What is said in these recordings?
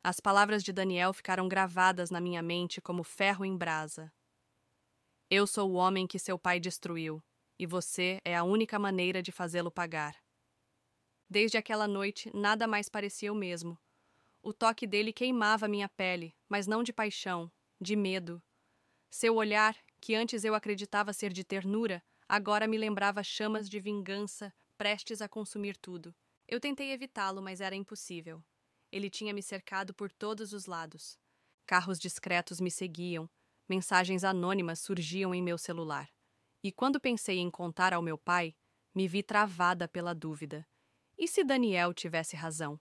As palavras de Daniel ficaram gravadas na minha mente como ferro em brasa. Eu sou o homem que seu pai destruiu, e você é a única maneira de fazê-lo pagar. Desde aquela noite, nada mais parecia o mesmo. O toque dele queimava minha pele, mas não de paixão, de medo. Seu olhar, que antes eu acreditava ser de ternura, agora me lembrava chamas de vingança, prestes a consumir tudo. Eu tentei evitá-lo, mas era impossível. Ele tinha me cercado por todos os lados. Carros discretos me seguiam, mensagens anônimas surgiam em meu celular. E quando pensei em contar ao meu pai, me vi travada pela dúvida. E se Daniel tivesse razão?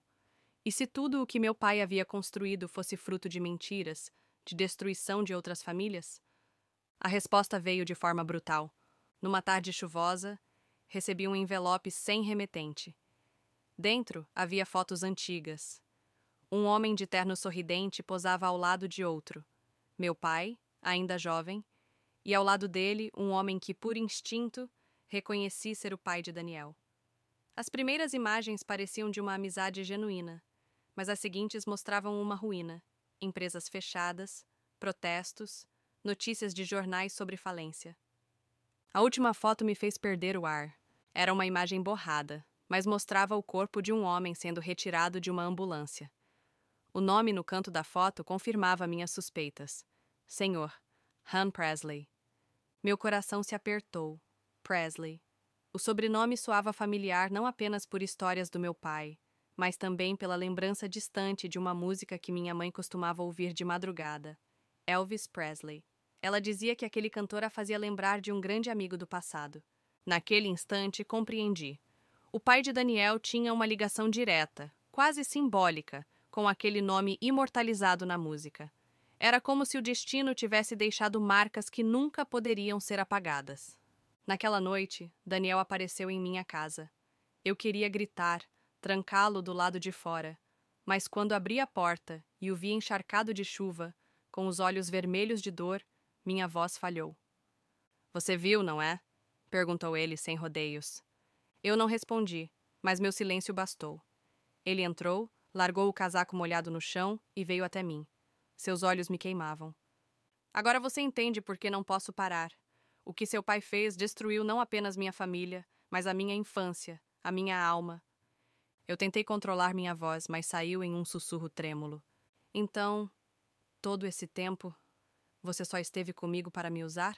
E se tudo o que meu pai havia construído fosse fruto de mentiras, de destruição de outras famílias? A resposta veio de forma brutal. Numa tarde chuvosa, recebi um envelope sem remetente. Dentro havia fotos antigas. Um homem de terno sorridente posava ao lado de outro. Meu pai, ainda jovem, e ao lado dele um homem que, por instinto, reconheci ser o pai de Daniel. As primeiras imagens pareciam de uma amizade genuína, mas as seguintes mostravam uma ruína, empresas fechadas, protestos, notícias de jornais sobre falência. A última foto me fez perder o ar. Era uma imagem borrada, mas mostrava o corpo de um homem sendo retirado de uma ambulância. O nome no canto da foto confirmava minhas suspeitas. Senhor, Han Presley. Meu coração se apertou. Presley. O sobrenome soava familiar não apenas por histórias do meu pai, mas também pela lembrança distante de uma música que minha mãe costumava ouvir de madrugada. Elvis Presley. Ela dizia que aquele cantor a fazia lembrar de um grande amigo do passado. Naquele instante, compreendi. O pai de Daniel tinha uma ligação direta, quase simbólica, com aquele nome imortalizado na música. Era como se o destino tivesse deixado marcas que nunca poderiam ser apagadas. Naquela noite, Daniel apareceu em minha casa. Eu queria gritar, trancá-lo do lado de fora, mas quando abri a porta e o vi encharcado de chuva, com os olhos vermelhos de dor, minha voz falhou. Você viu, não é? Perguntou ele sem rodeios. Eu não respondi, mas meu silêncio bastou. Ele entrou, largou o casaco molhado no chão e veio até mim. Seus olhos me queimavam. Agora você entende por que não posso parar. O que seu pai fez destruiu não apenas minha família, mas a minha infância, a minha alma. Eu tentei controlar minha voz, mas saiu em um sussurro trêmulo. Então, todo esse tempo, você só esteve comigo para me usar?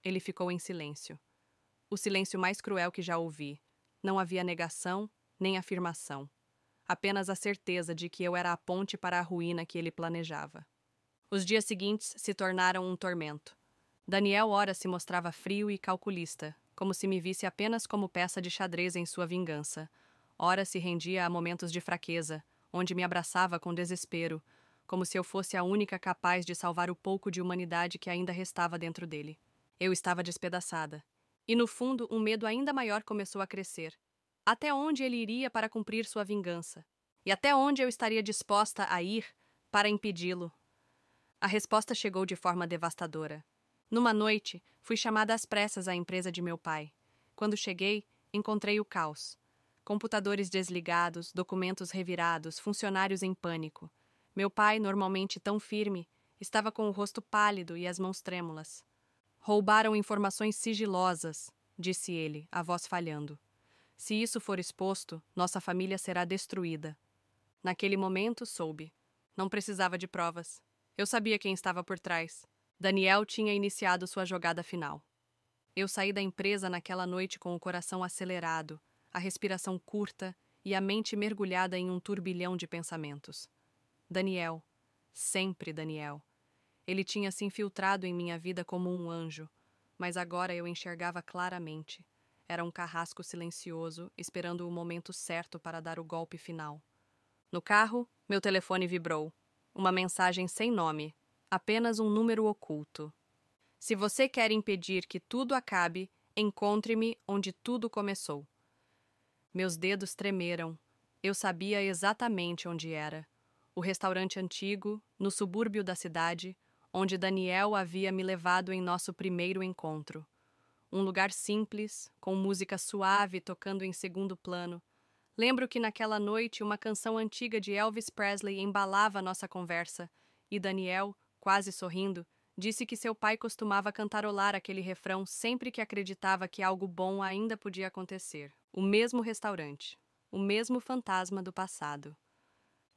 Ele ficou em silêncio. O silêncio mais cruel que já ouvi. Não havia negação, nem afirmação. Apenas a certeza de que eu era a ponte para a ruína que ele planejava. Os dias seguintes se tornaram um tormento. Daniel ora se mostrava frio e calculista, como se me visse apenas como peça de xadrez em sua vingança. Ora se rendia a momentos de fraqueza, onde me abraçava com desespero, como se eu fosse a única capaz de salvar o pouco de humanidade que ainda restava dentro dele. Eu estava despedaçada. E no fundo, um medo ainda maior começou a crescer. Até onde ele iria para cumprir sua vingança? E até onde eu estaria disposta a ir para impedi-lo? A resposta chegou de forma devastadora. Numa noite, fui chamada às pressas à empresa de meu pai. Quando cheguei, encontrei o caos. Computadores desligados, documentos revirados, funcionários em pânico. Meu pai, normalmente tão firme, estava com o rosto pálido e as mãos trêmulas. Roubaram informações sigilosas, disse ele, a voz falhando. Se isso for exposto, nossa família será destruída. Naquele momento, soube. Não precisava de provas. Eu sabia quem estava por trás. Daniel tinha iniciado sua jogada final. Eu saí da empresa naquela noite com o coração acelerado, a respiração curta e a mente mergulhada em um turbilhão de pensamentos. Daniel. Sempre Daniel. Ele tinha se infiltrado em minha vida como um anjo, mas agora eu enxergava claramente. Era um carrasco silencioso, esperando o momento certo para dar o golpe final. No carro, meu telefone vibrou. Uma mensagem sem nome, apenas um número oculto. Se você quer impedir que tudo acabe, encontre-me onde tudo começou. Meus dedos tremeram. Eu sabia exatamente onde era. O restaurante antigo, no subúrbio da cidade, onde Daniel havia me levado em nosso primeiro encontro. Um lugar simples, com música suave tocando em segundo plano, Lembro que naquela noite uma canção antiga de Elvis Presley embalava nossa conversa, e Daniel, quase sorrindo, disse que seu pai costumava cantarolar aquele refrão sempre que acreditava que algo bom ainda podia acontecer. O mesmo restaurante, o mesmo fantasma do passado.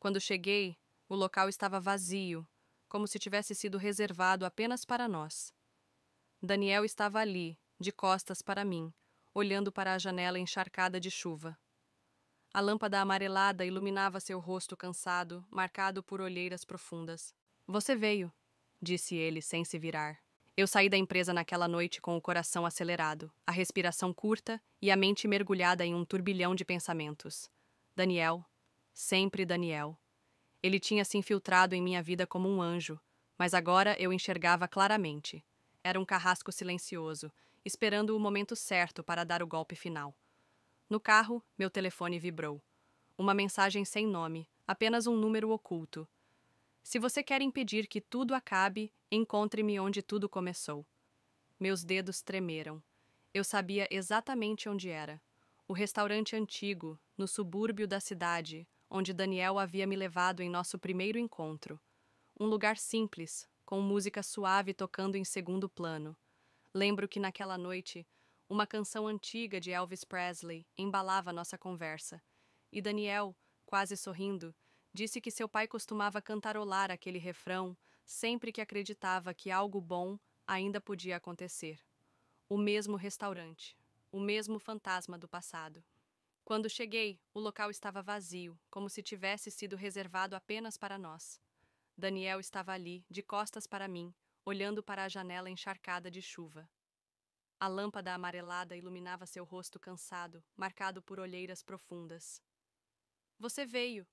Quando cheguei, o local estava vazio, como se tivesse sido reservado apenas para nós. Daniel estava ali, de costas para mim, olhando para a janela encharcada de chuva. A lâmpada amarelada iluminava seu rosto cansado, marcado por olheiras profundas. Você veio, disse ele, sem se virar. Eu saí da empresa naquela noite com o coração acelerado, a respiração curta e a mente mergulhada em um turbilhão de pensamentos. Daniel, sempre Daniel. Ele tinha se infiltrado em minha vida como um anjo, mas agora eu enxergava claramente. Era um carrasco silencioso, esperando o momento certo para dar o golpe final. No carro, meu telefone vibrou. Uma mensagem sem nome, apenas um número oculto. Se você quer impedir que tudo acabe, encontre-me onde tudo começou. Meus dedos tremeram. Eu sabia exatamente onde era. O restaurante antigo, no subúrbio da cidade, onde Daniel havia me levado em nosso primeiro encontro. Um lugar simples, com música suave tocando em segundo plano. Lembro que naquela noite, uma canção antiga de Elvis Presley embalava nossa conversa, e Daniel, quase sorrindo, disse que seu pai costumava cantarolar aquele refrão sempre que acreditava que algo bom ainda podia acontecer. O mesmo restaurante, o mesmo fantasma do passado. Quando cheguei, o local estava vazio, como se tivesse sido reservado apenas para nós. Daniel estava ali, de costas para mim, olhando para a janela encharcada de chuva. A lâmpada amarelada iluminava seu rosto cansado, marcado por olheiras profundas. Você veio,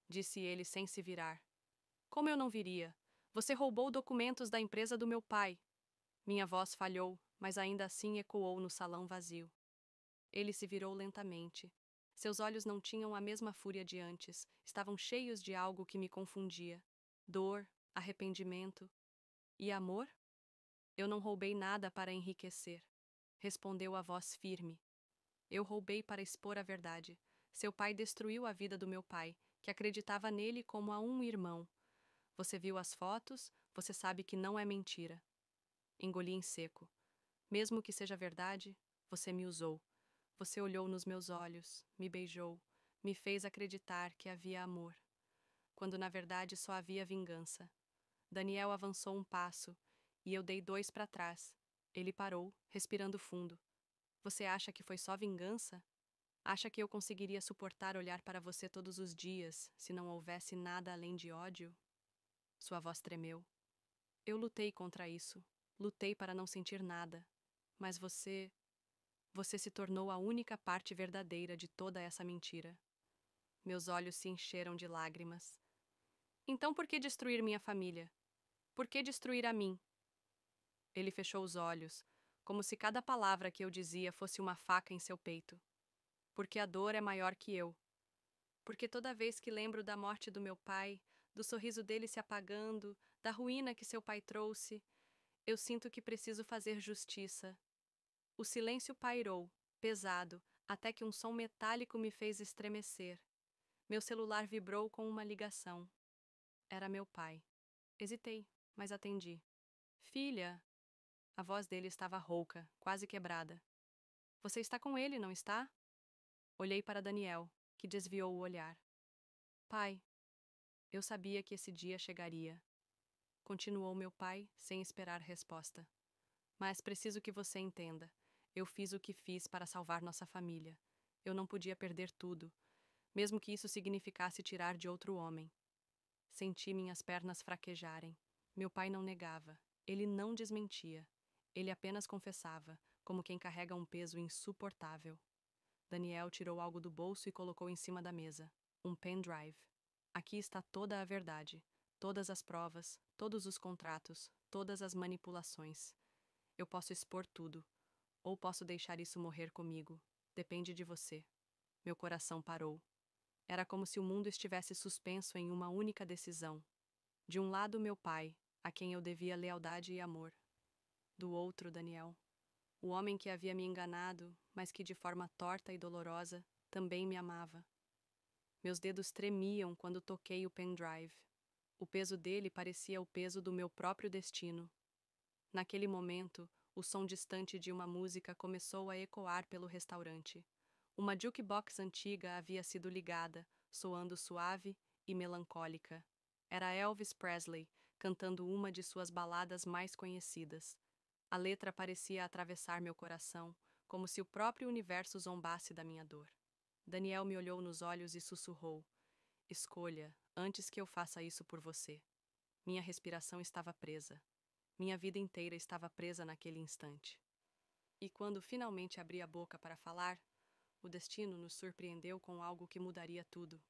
disse ele sem se virar. Como eu não viria? Você roubou documentos da empresa do meu pai. Minha voz falhou, mas ainda assim ecoou no salão vazio. Ele se virou lentamente. Seus olhos não tinham a mesma fúria de antes, estavam cheios de algo que me confundia. Dor, arrependimento e amor? Eu não roubei nada para enriquecer, respondeu a voz firme. Eu roubei para expor a verdade. Seu pai destruiu a vida do meu pai, que acreditava nele como a um irmão. Você viu as fotos, você sabe que não é mentira. Engoli em seco. Mesmo que seja verdade, você me usou. Você olhou nos meus olhos, me beijou, me fez acreditar que havia amor, quando na verdade só havia vingança. Daniel avançou um passo, e eu dei 2 para trás. Ele parou, respirando fundo. Você acha que foi só vingança? Acha que eu conseguiria suportar olhar para você todos os dias, se não houvesse nada além de ódio? Sua voz tremeu. Eu lutei contra isso. Lutei para não sentir nada. Mas você se tornou a única parte verdadeira de toda essa mentira. Meus olhos se encheram de lágrimas. Então por que destruir minha família? Por que destruir a mim? Ele fechou os olhos, como se cada palavra que eu dizia fosse uma faca em seu peito. Porque a dor é maior que eu. Porque toda vez que lembro da morte do meu pai, do sorriso dele se apagando, da ruína que seu pai trouxe, eu sinto que preciso fazer justiça. O silêncio pairou, pesado, até que um som metálico me fez estremecer. Meu celular vibrou com uma ligação. Era meu pai. Hesitei, mas atendi. Filha! A voz dele estava rouca, quase quebrada. Você está com ele, não está? Olhei para Daniel, que desviou o olhar. Pai, eu sabia que esse dia chegaria. Continuou meu pai, sem esperar resposta. Mas preciso que você entenda. Eu fiz o que fiz para salvar nossa família. Eu não podia perder tudo, mesmo que isso significasse tirar de outro homem. Senti minhas pernas fraquejarem. Meu pai não negava. Ele não desmentia. Ele apenas confessava, como quem carrega um peso insuportável. Daniel tirou algo do bolso e colocou em cima da mesa. Um pendrive. Aqui está toda a verdade. Todas as provas, todos os contratos, todas as manipulações. Eu posso expor tudo, ou posso deixar isso morrer comigo. Depende de você. Meu coração parou. Era como se o mundo estivesse suspenso em uma única decisão. De um lado, meu pai, a quem eu devia lealdade e amor. Do outro, Daniel, o homem que havia me enganado, mas que de forma torta e dolorosa também me amava. Meus dedos tremiam quando toquei o pendrive. O peso dele parecia o peso do meu próprio destino. Naquele momento, o som distante de uma música começou a ecoar pelo restaurante. Uma jukebox antiga havia sido ligada, soando suave e melancólica. Era Elvis Presley, cantando uma de suas baladas mais conhecidas. A letra parecia atravessar meu coração, como se o próprio universo zombasse da minha dor. Daniel me olhou nos olhos e sussurrou: "Escolha, antes que eu faça isso por você." Minha respiração estava presa. Minha vida inteira estava presa naquele instante. E quando finalmente abri a boca para falar, o destino nos surpreendeu com algo que mudaria tudo.